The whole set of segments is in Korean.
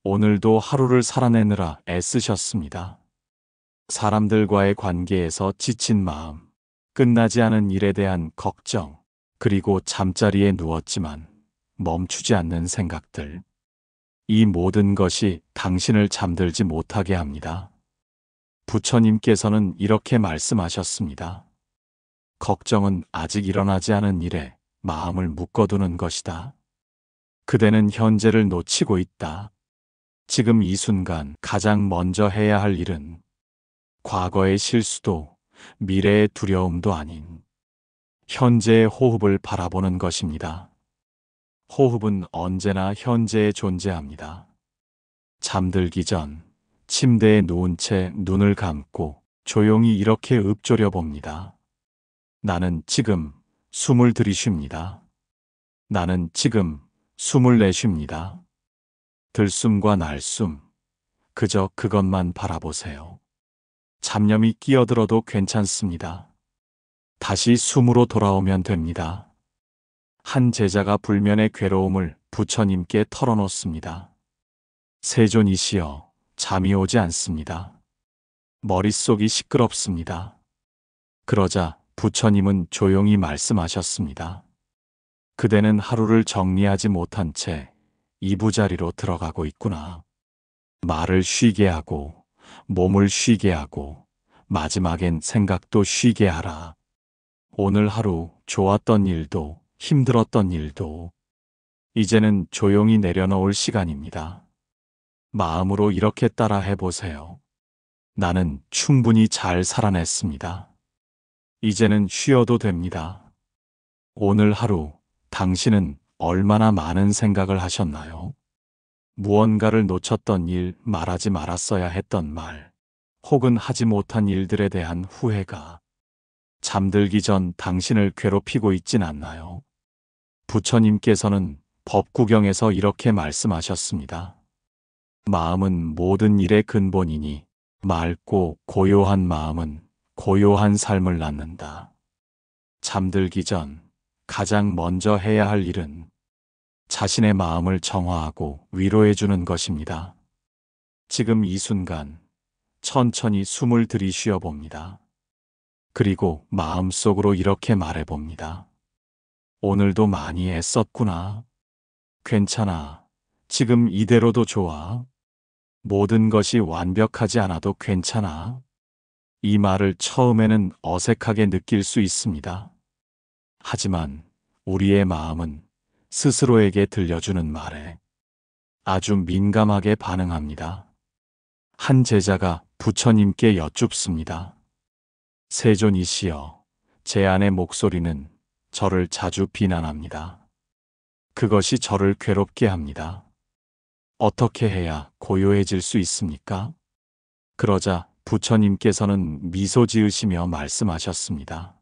오늘도 하루를 살아내느라 애쓰셨습니다. 사람들과의 관계에서 지친 마음, 끝나지 않은 일에 대한 걱정, 그리고 잠자리에 누웠지만 멈추지 않는 생각들. 이 모든 것이 당신을 잠들지 못하게 합니다. 부처님께서는 이렇게 말씀하셨습니다. 걱정은 아직 일어나지 않은 일에 마음을 묶어두는 것이다. 그대는 현재를 놓치고 있다. 지금 이 순간 가장 먼저 해야 할 일은 과거의 실수도 미래의 두려움도 아닌 현재의 호흡을 바라보는 것입니다. 호흡은 언제나 현재에 존재합니다. 잠들기 전 침대에 누운 채 눈을 감고 조용히 이렇게 읊조려 봅니다. 나는 지금 숨을 들이쉽니다. 나는 지금 숨을 내쉽니다. 들숨과 날숨, 그저 그것만 바라보세요. 잡념이 끼어들어도 괜찮습니다. 다시 숨으로 돌아오면 됩니다. 한 제자가 불면의 괴로움을 부처님께 털어놓습니다. 세존이시여, 잠이 오지 않습니다. 머릿속이 시끄럽습니다. 그러자 부처님은 조용히 말씀하셨습니다. 그대는 하루를 정리하지 못한 채 이부자리로 들어가고 있구나. 말을 쉬게 하고, 몸을 쉬게 하고, 마지막엔 생각도 쉬게 하라. 오늘 하루 좋았던 일도, 힘들었던 일도, 이제는 조용히 내려놓을 시간입니다. 마음으로 이렇게 따라 해보세요. 나는 충분히 잘 살아냈습니다. 이제는 쉬어도 됩니다. 오늘 하루 당신은 얼마나 많은 생각을 하셨나요? 무언가를 놓쳤던 일, 말하지 말았어야 했던 말, 혹은 하지 못한 일들에 대한 후회가 잠들기 전 당신을 괴롭히고 있진 않나요? 부처님께서는 법구경에서 이렇게 말씀하셨습니다. 마음은 모든 일의 근본이니 맑고 고요한 마음은 고요한 삶을 낳는다. 잠들기 전 가장 먼저 해야 할 일은 자신의 마음을 정화하고 위로해 주는 것입니다. 지금 이 순간 천천히 숨을 들이쉬어 봅니다. 그리고 마음속으로 이렇게 말해 봅니다. 오늘도 많이 애썼구나. 괜찮아. 지금 이대로도 좋아. 모든 것이 완벽하지 않아도 괜찮아. 이 말을 처음에는 어색하게 느낄 수 있습니다. 하지만 우리의 마음은 스스로에게 들려주는 말에 아주 민감하게 반응합니다. 한 제자가 부처님께 여쭙습니다. 세존이시여, 제 안의 목소리는 저를 자주 비난합니다. 그것이 저를 괴롭게 합니다. 어떻게 해야 고요해질 수 있습니까? 그러자 부처님께서는 미소 지으시며 말씀하셨습니다.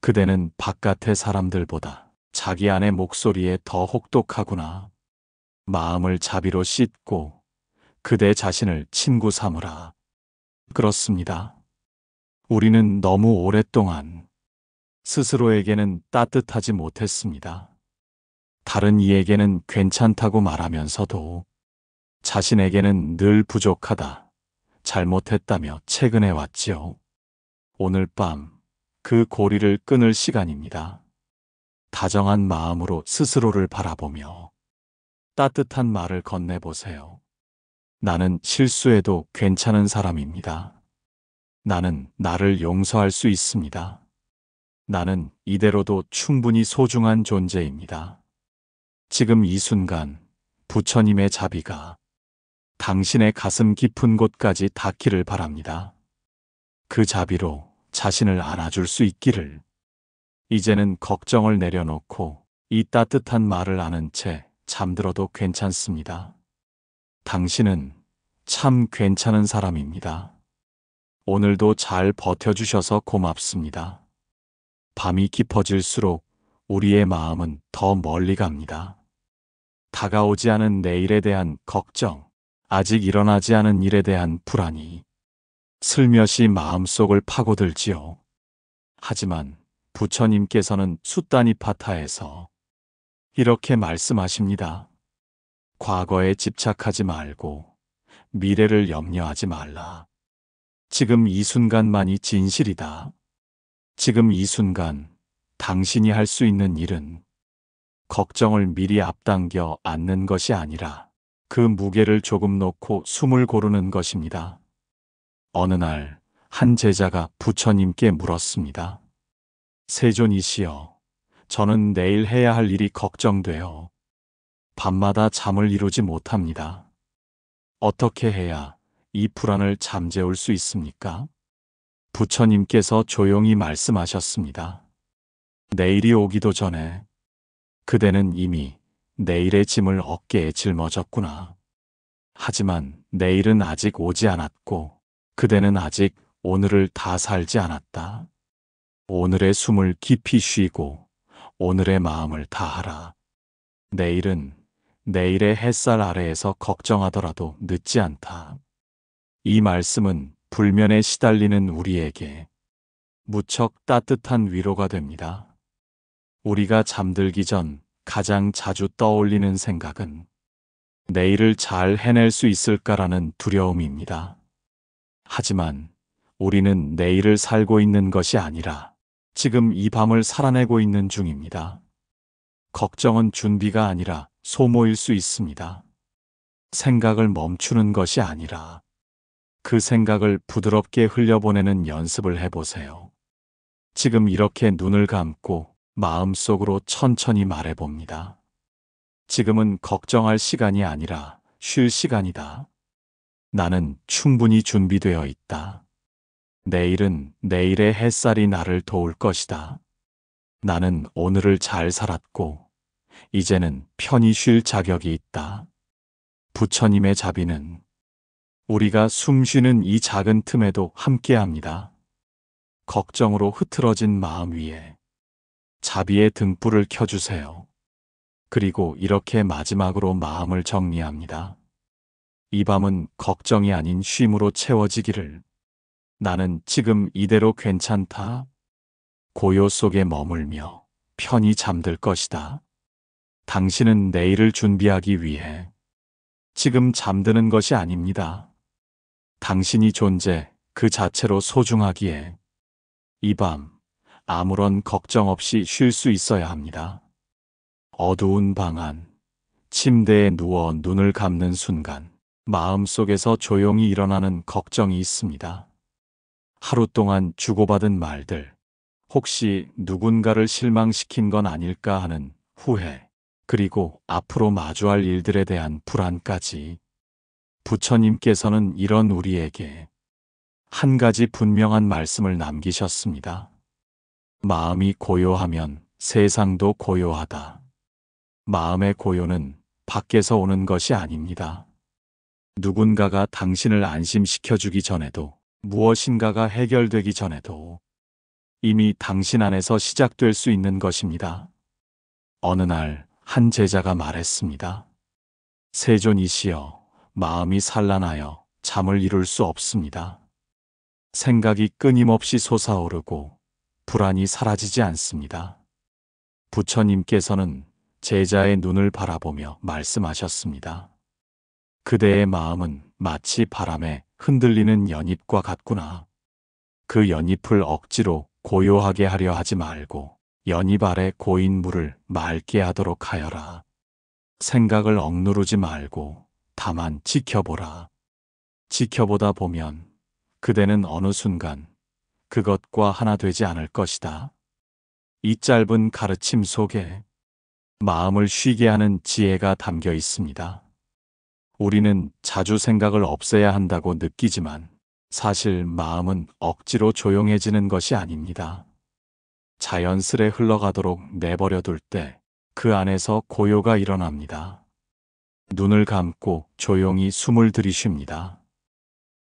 그대는 바깥의 사람들보다 자기 안의 목소리에 더 혹독하구나. 마음을 자비로 씻고 그대 자신을 친구 삼으라. 그렇습니다. 우리는 너무 오랫동안 스스로에게는 따뜻하지 못했습니다. 다른 이에게는 괜찮다고 말하면서도 자신에게는 늘 부족하다, 잘못했다며 채근해 왔지요. 오늘 밤 그 고리를 끊을 시간입니다. 다정한 마음으로 스스로를 바라보며 따뜻한 말을 건네보세요. 나는 실수해도 괜찮은 사람입니다. 나는 나를 용서할 수 있습니다. 나는 이대로도 충분히 소중한 존재입니다. 지금 이 순간 부처님의 자비가 당신의 가슴 깊은 곳까지 닿기를 바랍니다. 그 자비로 자신을 안아줄 수 있기를. 이제는 걱정을 내려놓고 이 따뜻한 말을 아는 채 잠들어도 괜찮습니다. 당신은 참 괜찮은 사람입니다. 오늘도 잘 버텨주셔서 고맙습니다. 밤이 깊어질수록 우리의 마음은 더 멀리 갑니다. 다가오지 않은 내일에 대한 걱정, 아직 일어나지 않은 일에 대한 불안이 슬며시 마음속을 파고들지요. 하지만 부처님께서는 숫다니파타에서 이렇게 말씀하십니다. 과거에 집착하지 말고 미래를 염려하지 말라. 지금 이 순간만이 진실이다. 지금 이 순간 당신이 할 수 있는 일은 걱정을 미리 앞당겨 안는 것이 아니라 그 무게를 조금 놓고 숨을 고르는 것입니다. 어느 날 한 제자가 부처님께 물었습니다. 세존이시여, 저는 내일 해야 할 일이 걱정되어 밤마다 잠을 이루지 못합니다. 어떻게 해야 이 불안을 잠재울 수 있습니까? 부처님께서 조용히 말씀하셨습니다. 내일이 오기도 전에 그대는 이미 내일의 짐을 어깨에 짊어졌구나. 하지만 내일은 아직 오지 않았고 그대는 아직 오늘을 다 살지 않았다. 오늘의 숨을 깊이 쉬고 오늘의 마음을 다하라. 내일은 내일의 햇살 아래에서 걱정하더라도 늦지 않다. 이 말씀은 불면에 시달리는 우리에게 무척 따뜻한 위로가 됩니다. 우리가 잠들기 전 가장 자주 떠올리는 생각은 내일을 잘 해낼 수 있을까라는 두려움입니다. 하지만 우리는 내일을 살고 있는 것이 아니라 지금 이 밤을 살아내고 있는 중입니다. 걱정은 준비가 아니라 소모일 수 있습니다. 생각을 멈추는 것이 아니라 그 생각을 부드럽게 흘려보내는 연습을 해보세요. 지금 이렇게 눈을 감고 마음속으로 천천히 말해봅니다. 지금은 걱정할 시간이 아니라 쉴 시간이다. 나는 충분히 준비되어 있다. 내일은 내일의 햇살이 나를 도울 것이다. 나는 오늘을 잘 살았고 이제는 편히 쉴 자격이 있다. 부처님의 자비는 우리가 숨 쉬는 이 작은 틈에도 함께합니다. 걱정으로 흐트러진 마음 위에 자비의 등불을 켜주세요. 그리고 이렇게 마지막으로 마음을 정리합니다. 이 밤은 걱정이 아닌 쉼으로 채워지기를. 나는 지금 이대로 괜찮다. 고요 속에 머물며 편히 잠들 것이다. 당신은 내일을 준비하기 위해 지금 잠드는 것이 아닙니다. 당신이 존재 그 자체로 소중하기에 이 밤 아무런 걱정 없이 쉴 수 있어야 합니다. 어두운 방 안, 침대에 누워 눈을 감는 순간 마음속에서 조용히 일어나는 걱정이 있습니다. 하루 동안 주고받은 말들, 혹시 누군가를 실망시킨 건 아닐까 하는 후회, 그리고 앞으로 마주할 일들에 대한 불안까지. 부처님께서는 이런 우리에게 한 가지 분명한 말씀을 남기셨습니다. 마음이 고요하면 세상도 고요하다. 마음의 고요는 밖에서 오는 것이 아닙니다. 누군가가 당신을 안심시켜주기 전에도, 무엇인가가 해결되기 전에도 이미 당신 안에서 시작될 수 있는 것입니다. 어느 날 한 제자가 말했습니다. 세존이시여, 마음이 산란하여 잠을 이룰 수 없습니다. 생각이 끊임없이 솟아오르고 불안이 사라지지 않습니다. 부처님께서는 제자의 눈을 바라보며 말씀하셨습니다. 그대의 마음은 마치 바람에 흔들리는 연잎과 같구나. 그 연잎을 억지로 고요하게 하려 하지 말고 연잎 아래 고인 물을 맑게 하도록 하여라. 생각을 억누르지 말고 다만 지켜보라. 지켜보다 보면 그대는 어느 순간 그것과 하나 되지 않을 것이다. 이 짧은 가르침 속에 마음을 쉬게 하는 지혜가 담겨 있습니다. 우리는 자주 생각을 없애야 한다고 느끼지만 사실 마음은 억지로 조용해지는 것이 아닙니다. 자연스레 흘러가도록 내버려둘 때 그 안에서 고요가 일어납니다. 눈을 감고 조용히 숨을 들이쉽니다.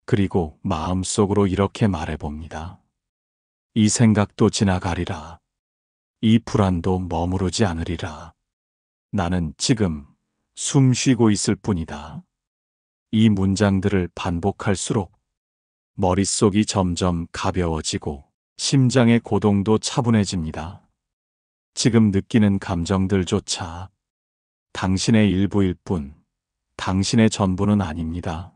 그리고 마음속으로 이렇게 말해봅니다. 이 생각도 지나가리라. 이 불안도 머무르지 않으리라. 나는 지금 숨 쉬고 있을 뿐이다. 이 문장들을 반복할수록 머릿속이 점점 가벼워지고 심장의 고동도 차분해집니다. 지금 느끼는 감정들조차 당신의 일부일 뿐 당신의 전부는 아닙니다.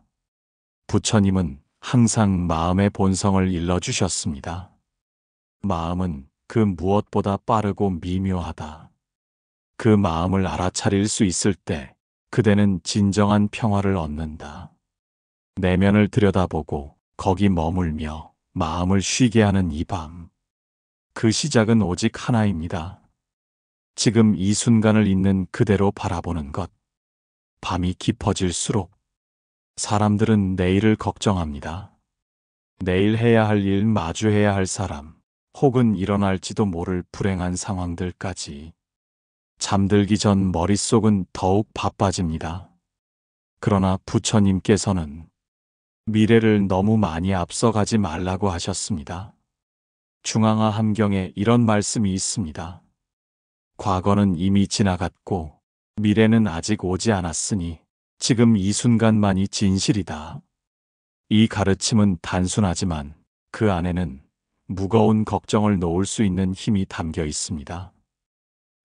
부처님은 항상 마음의 본성을 일러주셨습니다. 마음은 그 무엇보다 빠르고 미묘하다. 그 마음을 알아차릴 수 있을 때 그대는 진정한 평화를 얻는다. 내면을 들여다보고 거기 머물며 마음을 쉬게 하는 이 밤. 그 시작은 오직 하나입니다. 지금 이 순간을 있는 그대로 바라보는 것. 밤이 깊어질수록 사람들은 내일을 걱정합니다. 내일 해야 할 일, 마주해야 할 사람, 혹은 일어날지도 모를 불행한 상황들까지. 잠들기 전 머릿속은 더욱 바빠집니다. 그러나 부처님께서는 미래를 너무 많이 앞서가지 말라고 하셨습니다. 중앙아 함경에 이런 말씀이 있습니다. 과거는 이미 지나갔고 미래는 아직 오지 않았으니 지금 이 순간만이 진실이다. 이 가르침은 단순하지만 그 안에는 무거운 걱정을 놓을 수 있는 힘이 담겨 있습니다.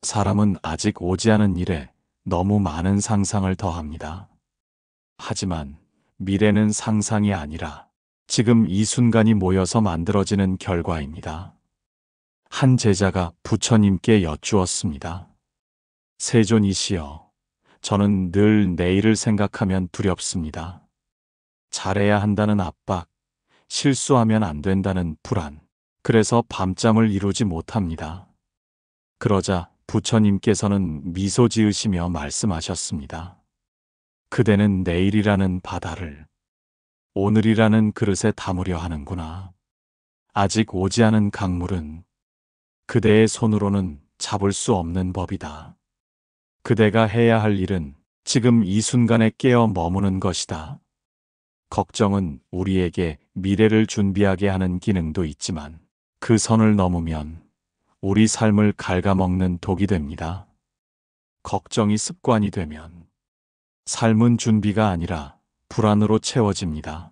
사람은 아직 오지 않은 일에 너무 많은 상상을 더합니다. 하지만 미래는 상상이 아니라 지금 이 순간이 모여서 만들어지는 결과입니다. 한 제자가 부처님께 여쭈었습니다. 세존이시여, 저는 늘 내일을 생각하면 두렵습니다. 잘해야 한다는 압박, 실수하면 안 된다는 불안, 그래서 밤잠을 이루지 못합니다. 그러자 부처님께서는 미소 지으시며 말씀하셨습니다. 그대는 내일이라는 바다를 오늘이라는 그릇에 담으려 하는구나. 아직 오지 않은 강물은 그대의 손으로는 잡을 수 없는 법이다. 그대가 해야 할 일은 지금 이 순간에 깨어 머무는 것이다. 걱정은 우리에게 미래를 준비하게 하는 기능도 있지만 그 선을 넘으면 우리 삶을 갉아먹는 독이 됩니다. 걱정이 습관이 되면 삶은 준비가 아니라 불안으로 채워집니다.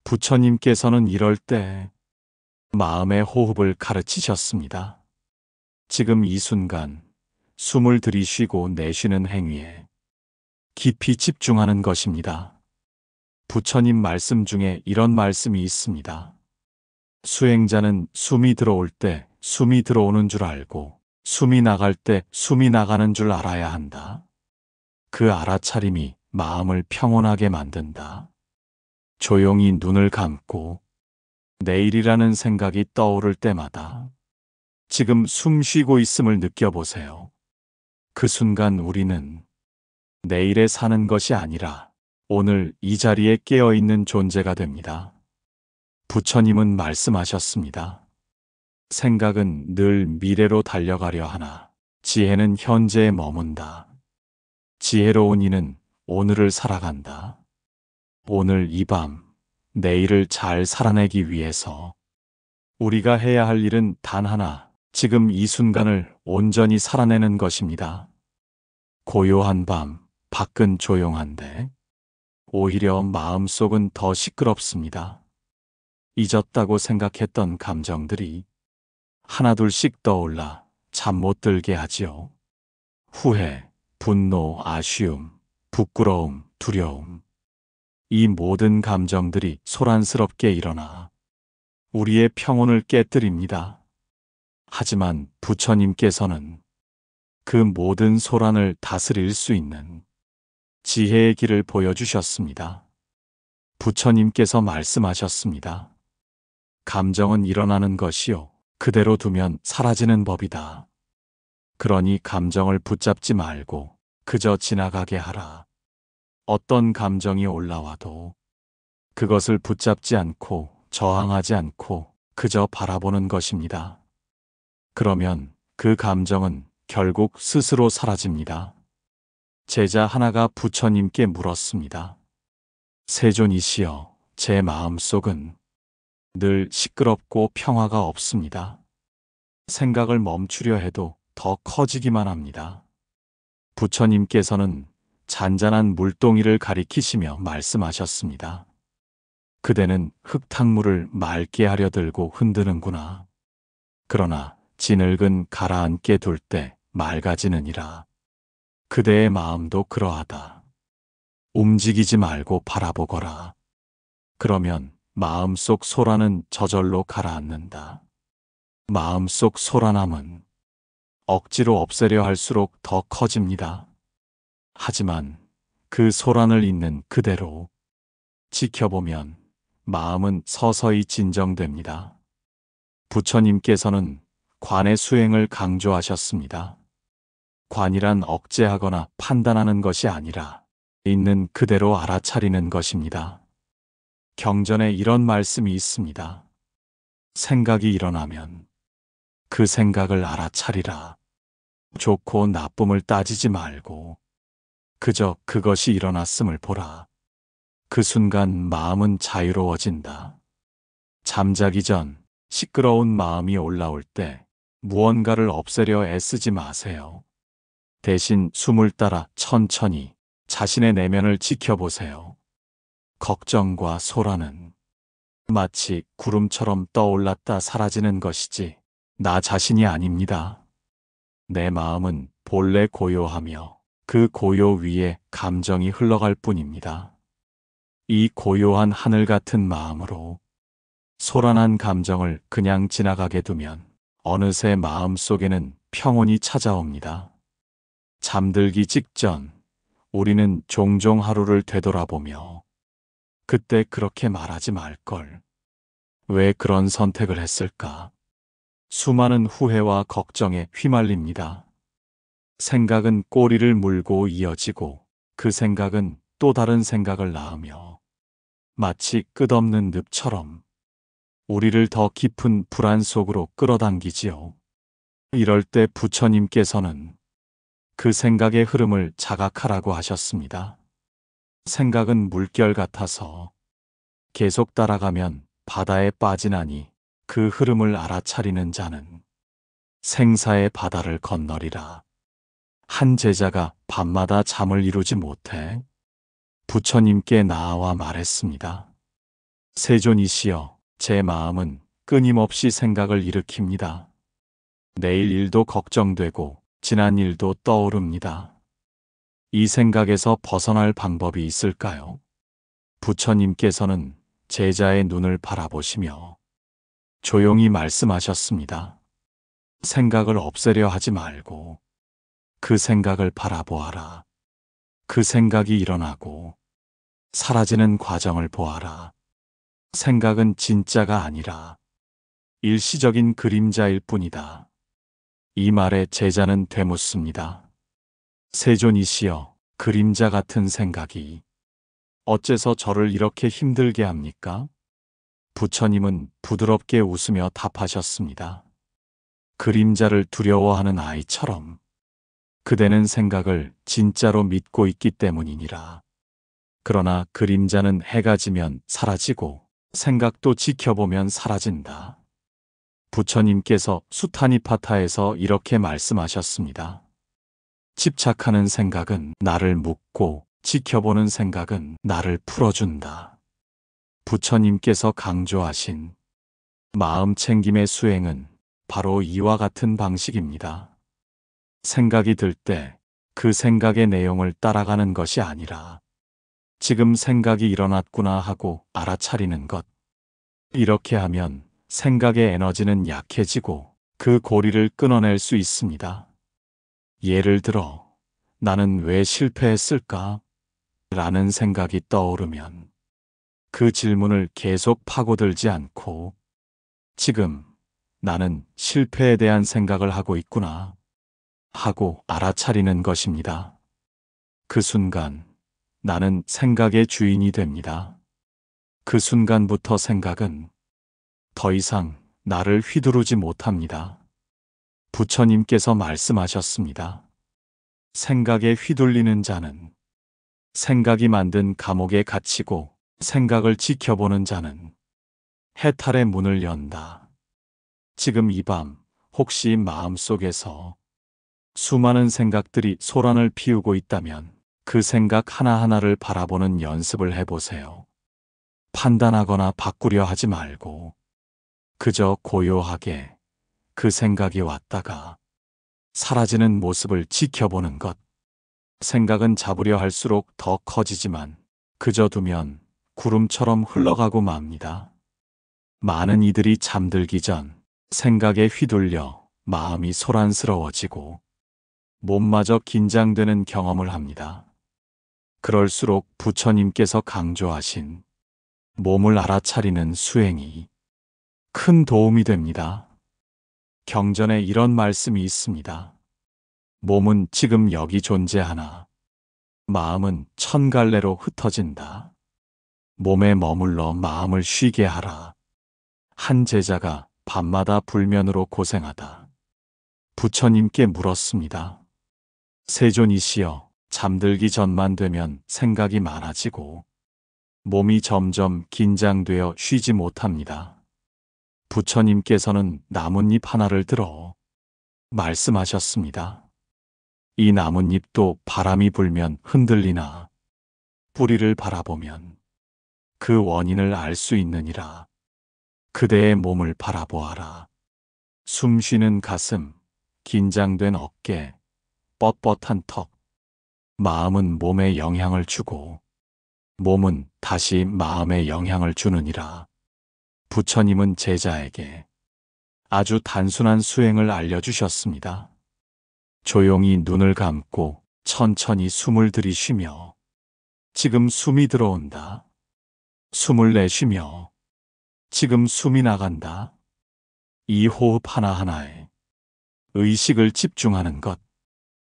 부처님께서는 이럴 때 마음의 호흡을 가르치셨습니다. 지금 이 순간 숨을 들이쉬고 내쉬는 행위에 깊이 집중하는 것입니다. 부처님 말씀 중에 이런 말씀이 있습니다. 수행자는 숨이 들어올 때 숨이 들어오는 줄 알고 숨이 나갈 때 숨이 나가는 줄 알아야 한다. 그 알아차림이 마음을 평온하게 만든다. 조용히 눈을 감고 내일이라는 생각이 떠오를 때마다 지금 숨 쉬고 있음을 느껴보세요. 그 순간 우리는 내일에 사는 것이 아니라 오늘 이 자리에 깨어있는 존재가 됩니다. 부처님은 말씀하셨습니다. 생각은 늘 미래로 달려가려 하나 지혜는 현재에 머문다. 지혜로운 이는 오늘을 살아간다. 오늘 이 밤, 내일을 잘 살아내기 위해서 우리가 해야 할 일은 단 하나, 지금 이 순간을 온전히 살아내는 것입니다. 고요한 밤, 밖은 조용한데 오히려 마음속은 더 시끄럽습니다. 잊었다고 생각했던 감정들이 하나둘씩 떠올라 잠 못 들게 하지요. 후회, 분노, 아쉬움, 부끄러움, 두려움. 이 모든 감정들이 소란스럽게 일어나 우리의 평온을 깨뜨립니다. 하지만 부처님께서는 그 모든 소란을 다스릴 수 있는 지혜의 길을 보여주셨습니다. 부처님께서 말씀하셨습니다. 감정은 일어나는 것이요, 그대로 두면 사라지는 법이다. 그러니 감정을 붙잡지 말고 그저 지나가게 하라. 어떤 감정이 올라와도 그것을 붙잡지 않고 저항하지 않고 그저 바라보는 것입니다. 그러면 그 감정은 결국 스스로 사라집니다. 제자 하나가 부처님께 물었습니다. 세존이시여, 제 마음속은 늘 시끄럽고 평화가 없습니다. 생각을 멈추려 해도 더 커지기만 합니다. 부처님께서는 잔잔한 물동이를 가리키시며 말씀하셨습니다. 그대는 흙탕물을 맑게 하려 들고 흔드는구나. 그러나 진흙은 가라앉게 둘 때 맑아지느니라. 그대의 마음도 그러하다. 움직이지 말고 바라보거라. 그러면 마음속 소란은 저절로 가라앉는다. 마음속 소란함은 억지로 없애려 할수록 더 커집니다. 하지만 그 소란을 있는 그대로 지켜보면 마음은 서서히 진정됩니다. 부처님께서는 관의 수행을 강조하셨습니다. 관이란 억제하거나 판단하는 것이 아니라 있는 그대로 알아차리는 것입니다. 경전에 이런 말씀이 있습니다. 생각이 일어나면 그 생각을 알아차리라. 좋고 나쁨을 따지지 말고 그저 그것이 일어났음을 보라. 그 순간 마음은 자유로워진다. 잠자기 전 시끄러운 마음이 올라올 때 무언가를 없애려 애쓰지 마세요. 대신 숨을 따라 천천히 자신의 내면을 지켜보세요. 걱정과 소란은 마치 구름처럼 떠올랐다 사라지는 것이지 나 자신이 아닙니다. 내 마음은 본래 고요하며 그 고요 위에 감정이 흘러갈 뿐입니다. 이 고요한 하늘 같은 마음으로 소란한 감정을 그냥 지나가게 두면 어느새 마음 속에는 평온이 찾아옵니다. 잠들기 직전 우리는 종종 하루를 되돌아보며 그때 그렇게 말하지 말걸. 왜 그런 선택을 했을까? 수많은 후회와 걱정에 휘말립니다. 생각은 꼬리를 물고 이어지고 그 생각은 또 다른 생각을 낳으며 마치 끝없는 늪처럼 우리를 더 깊은 불안 속으로 끌어당기지요. 이럴 때 부처님께서는 그 생각의 흐름을 자각하라고 하셨습니다. 생각은 물결 같아서 계속 따라가면 바다에 빠지나니 그 흐름을 알아차리는 자는 생사의 바다를 건너리라. 한 제자가 밤마다 잠을 이루지 못해 부처님께 나아와 말했습니다. 세존이시여, 제 마음은 끊임없이 생각을 일으킵니다. 내일 일도 걱정되고 지난 일도 떠오릅니다. 이 생각에서 벗어날 방법이 있을까요? 부처님께서는 제자의 눈을 바라보시며 조용히 말씀하셨습니다. 생각을 없애려 하지 말고 그 생각을 바라보아라. 그 생각이 일어나고 사라지는 과정을 보아라. 생각은 진짜가 아니라 일시적인 그림자일 뿐이다. 이 말에 제자는 되묻습니다. 세존이시여, 그림자 같은 생각이 어째서 저를 이렇게 힘들게 합니까? 부처님은 부드럽게 웃으며 답하셨습니다. 그림자를 두려워하는 아이처럼 그대는 생각을 진짜로 믿고 있기 때문이니라. 그러나 그림자는 해가 지면 사라지고 생각도 지켜보면 사라진다. 부처님께서 수타니파타에서 이렇게 말씀하셨습니다. 집착하는 생각은 나를 묶고 지켜보는 생각은 나를 풀어준다. 부처님께서 강조하신 마음 챙김의 수행은 바로 이와 같은 방식입니다. 생각이 들 때 그 생각의 내용을 따라가는 것이 아니라 지금 생각이 일어났구나 하고 알아차리는 것. 이렇게 하면 생각의 에너지는 약해지고 그 고리를 끊어낼 수 있습니다. 예를 들어, 나는 왜 실패했을까? 라는 생각이 떠오르면 그 질문을 계속 파고들지 않고 지금 나는 실패에 대한 생각을 하고 있구나 하고 알아차리는 것입니다. 그 순간 나는 생각의 주인이 됩니다. 그 순간부터 생각은 더 이상 나를 휘두르지 못합니다. 부처님께서 말씀하셨습니다. 생각에 휘둘리는 자는 생각이 만든 감옥에 갇히고 생각을 지켜보는 자는 해탈의 문을 연다. 지금 이 밤 혹시 마음속에서 수많은 생각들이 소란을 피우고 있다면 그 생각 하나하나를 바라보는 연습을 해보세요. 판단하거나 바꾸려 하지 말고 그저 고요하게 그 생각이 왔다가 사라지는 모습을 지켜보는 것. 생각은 잡으려 할수록 더 커지지만 그저 두면 구름처럼 흘러가고 맙니다. 많은 이들이 잠들기 전 생각에 휘둘려 마음이 소란스러워지고 몸마저 긴장되는 경험을 합니다. 그럴수록 부처님께서 강조하신 몸을 알아차리는 수행이 큰 도움이 됩니다. 경전에 이런 말씀이 있습니다. 몸은 지금 여기 존재하나 마음은 천 갈래로 흩어진다. 몸에 머물러 마음을 쉬게 하라. 한 제자가 밤마다 불면으로 고생하다 부처님께 물었습니다. 세존이시여, 잠들기 전만 되면 생각이 많아지고 몸이 점점 긴장되어 쉬지 못합니다. 부처님께서는 나뭇잎 하나를 들어 말씀하셨습니다. 이 나뭇잎도 바람이 불면 흔들리나 뿌리를 바라보면 그 원인을 알 수 있느니라. 그대의 몸을 바라보아라. 숨 쉬는 가슴, 긴장된 어깨, 뻣뻣한 턱. 마음은 몸에 영향을 주고 몸은 다시 마음에 영향을 주느니라. 부처님은 제자에게 아주 단순한 수행을 알려주셨습니다. 조용히 눈을 감고 천천히 숨을 들이쉬며 지금 숨이 들어온다. 숨을 내쉬며 지금 숨이 나간다. 이 호흡 하나하나에 의식을 집중하는 것.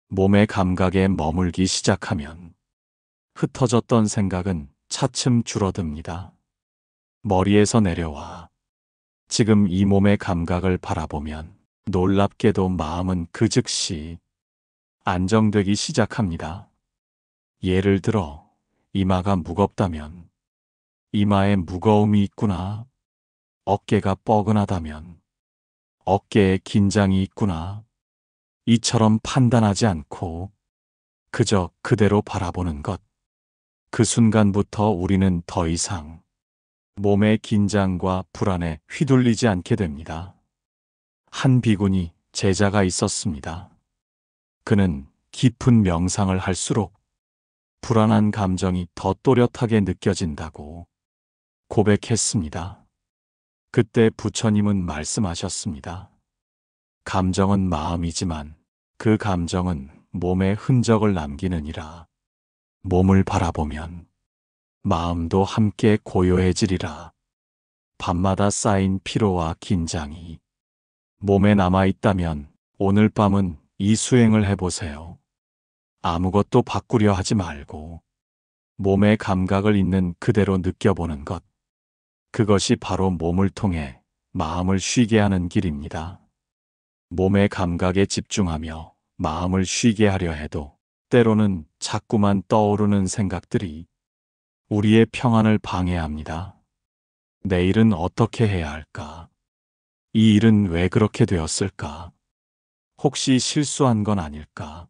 몸의 감각에 머물기 시작하면 흩어졌던 생각은 차츰 줄어듭니다. 머리에서 내려와 지금 이 몸의 감각을 바라보면 놀랍게도 마음은 그 즉시 안정되기 시작합니다. 예를 들어 이마가 무겁다면 이마에 무거움이 있구나. 어깨가 뻐근하다면 어깨에 긴장이 있구나. 이처럼 판단하지 않고 그저 그대로 바라보는 것. 그 순간부터 우리는 더 이상 몸의 긴장과 불안에 휘둘리지 않게 됩니다. 한 비구니 제자가 있었습니다. 그는 깊은 명상을 할수록 불안한 감정이 더 또렷하게 느껴진다고 고백했습니다. 그때 부처님은 말씀하셨습니다. 감정은 마음이지만 그 감정은 몸에 흔적을 남기느니라. 몸을 바라보면 마음도 함께 고요해지리라. 밤마다 쌓인 피로와 긴장이 몸에 남아있다면 오늘 밤은 이 수행을 해보세요. 아무것도 바꾸려 하지 말고 몸의 감각을 있는 그대로 느껴보는 것. 그것이 바로 몸을 통해 마음을 쉬게 하는 길입니다. 몸의 감각에 집중하며 마음을 쉬게 하려 해도 때로는 자꾸만 떠오르는 생각들이 우리의 평안을 방해합니다. 내일은 어떻게 해야 할까? 이 일은 왜 그렇게 되었을까? 혹시 실수한 건 아닐까?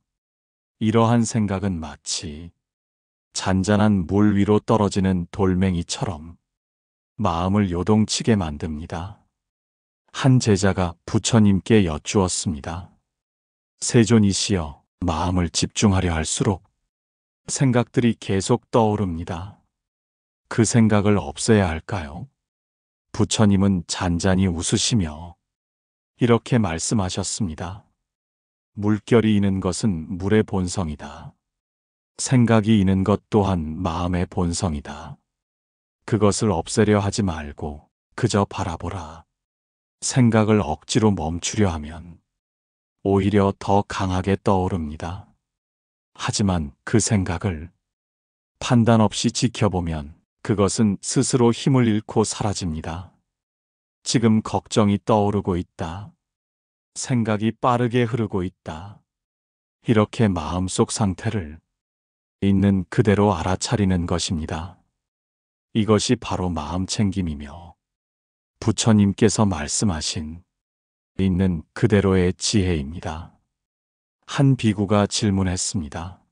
이러한 생각은 마치 잔잔한 물 위로 떨어지는 돌멩이처럼 마음을 요동치게 만듭니다. 한 제자가 부처님께 여쭈었습니다. 세존이시여, 마음을 집중하려 할수록 생각들이 계속 떠오릅니다. 그 생각을 없애야 할까요? 부처님은 잔잔히 웃으시며 이렇게 말씀하셨습니다. 물결이 이는 것은 물의 본성이다. 생각이 이는 것 또한 마음의 본성이다. 그것을 없애려 하지 말고 그저 바라보라. 생각을 억지로 멈추려 하면 오히려 더 강하게 떠오릅니다. 하지만 그 생각을 판단 없이 지켜보면 그것은 스스로 힘을 잃고 사라집니다. 지금 걱정이 떠오르고 있다. 생각이 빠르게 흐르고 있다. 이렇게 마음속 상태를 있는 그대로 알아차리는 것입니다. 이것이 바로 마음챙김이며 부처님께서 말씀하신 있는 그대로의 지혜입니다. 한 비구가 질문했습니다.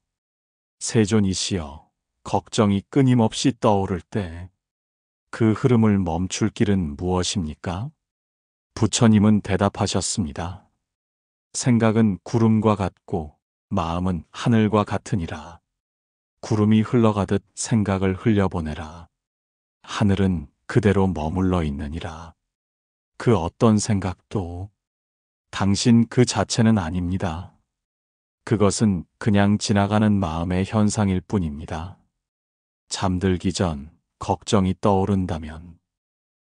세존이시여, 걱정이 끊임없이 떠오를 때 그 흐름을 멈출 길은 무엇입니까? 부처님은 대답하셨습니다. 생각은 구름과 같고 마음은 하늘과 같으니라. 구름이 흘러가듯 생각을 흘려보내라. 하늘은 그대로 머물러 있느니라. 그 어떤 생각도 당신 그 자체는 아닙니다. 그것은 그냥 지나가는 마음의 현상일 뿐입니다. 잠들기 전 걱정이 떠오른다면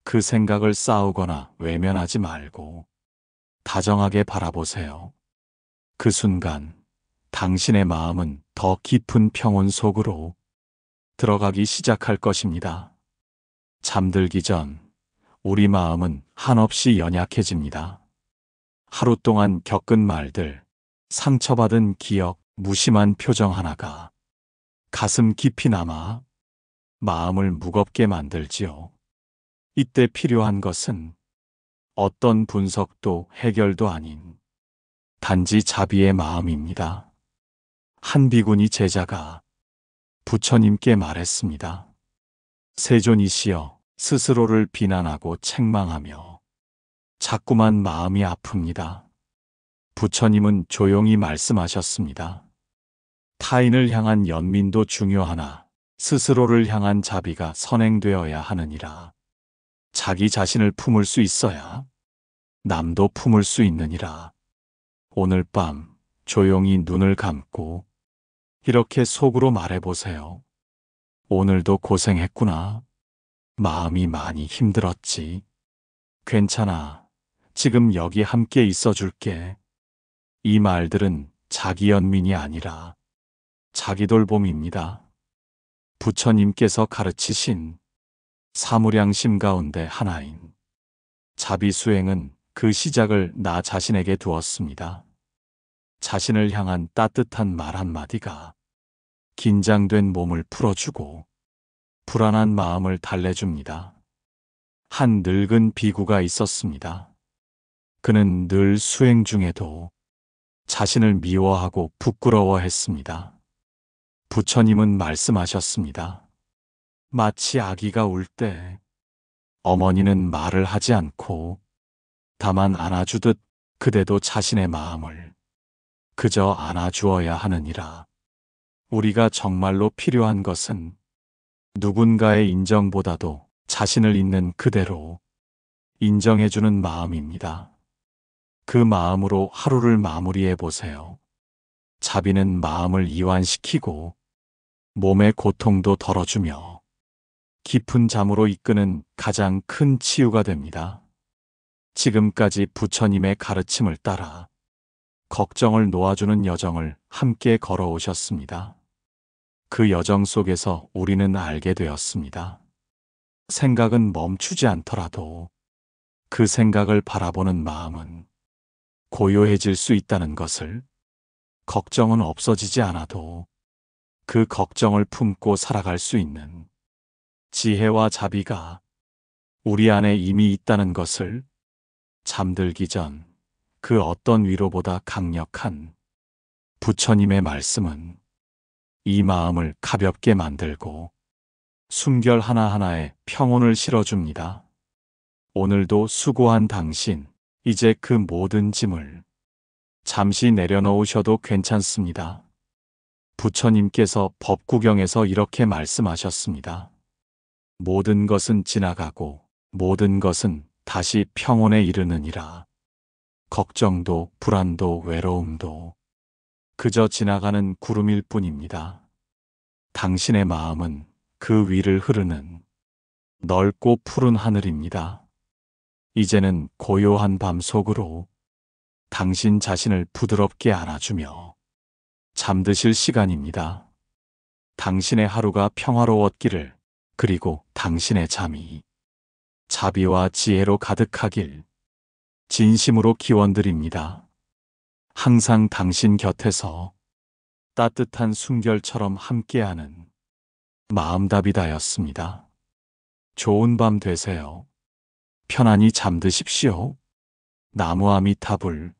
그 생각을 싸우거나 외면하지 말고 다정하게 바라보세요. 그 순간 당신의 마음은 더 깊은 평온 속으로 들어가기 시작할 것입니다. 잠들기 전 우리 마음은 한없이 연약해집니다. 하루 동안 겪은 말들, 상처받은 기억, 무심한 표정 하나가 가슴 깊이 남아 마음을 무겁게 만들지요. 이때 필요한 것은 어떤 분석도 해결도 아닌 단지 자비의 마음입니다. 한 비구니 제자가 부처님께 말했습니다. 세존이시여, 스스로를 비난하고 책망하며 자꾸만 마음이 아픕니다. 부처님은 조용히 말씀하셨습니다. 타인을 향한 연민도 중요하나 스스로를 향한 자비가 선행되어야 하느니라. 자기 자신을 품을 수 있어야 남도 품을 수 있느니라. 오늘 밤 조용히 눈을 감고 이렇게 속으로 말해보세요. 오늘도 고생했구나. 마음이 많이 힘들었지. 괜찮아. 지금 여기 함께 있어줄게. 이 말들은 자기 연민이 아니라 자기 돌봄입니다. 부처님께서 가르치신 사무량심 가운데 하나인 자비 수행은 그 시작을 나 자신에게 두었습니다. 자신을 향한 따뜻한 말 한마디가 긴장된 몸을 풀어주고 불안한 마음을 달래줍니다. 한 늙은 비구가 있었습니다. 그는 늘 수행 중에도 자신을 미워하고 부끄러워했습니다. 부처님은 말씀하셨습니다. 마치 아기가 울 때 어머니는 말을 하지 않고 다만 안아주듯 그대도 자신의 마음을 그저 안아주어야 하느니라. 우리가 정말로 필요한 것은 누군가의 인정보다도 자신을 있는 그대로 인정해주는 마음입니다. 그 마음으로 하루를 마무리해 보세요. 자비는 마음을 이완시키고 몸의 고통도 덜어주며 깊은 잠으로 이끄는 가장 큰 치유가 됩니다. 지금까지 부처님의 가르침을 따라 걱정을 놓아주는 여정을 함께 걸어오셨습니다. 그 여정 속에서 우리는 알게 되었습니다. 생각은 멈추지 않더라도 그 생각을 바라보는 마음은 고요해질 수 있다는 것을, 걱정은 없어지지 않아도 그 걱정을 품고 살아갈 수 있는 지혜와 자비가 우리 안에 이미 있다는 것을, 잠들기 전 그 어떤 위로보다 강력한 부처님의 말씀은 이 마음을 가볍게 만들고 숨결 하나하나에 평온을 실어줍니다. 오늘도 수고한 당신, 이제 그 모든 짐을 잠시 내려놓으셔도 괜찮습니다. 부처님께서 법구경에서 이렇게 말씀하셨습니다. 모든 것은 지나가고 모든 것은 다시 평온에 이르느니라. 걱정도 불안도 외로움도 그저 지나가는 구름일 뿐입니다. 당신의 마음은 그 위를 흐르는 넓고 푸른 하늘입니다. 이제는 고요한 밤 속으로 당신 자신을 부드럽게 안아주며 잠드실 시간입니다. 당신의 하루가 평화로웠기를, 그리고 당신의 잠이 자비와 지혜로 가득하길 진심으로 기원드립니다. 항상 당신 곁에서 따뜻한 숨결처럼 함께하는 마음답이다였습니다. 좋은 밤 되세요. 편안히 잠드십시오. 나무 아미타불.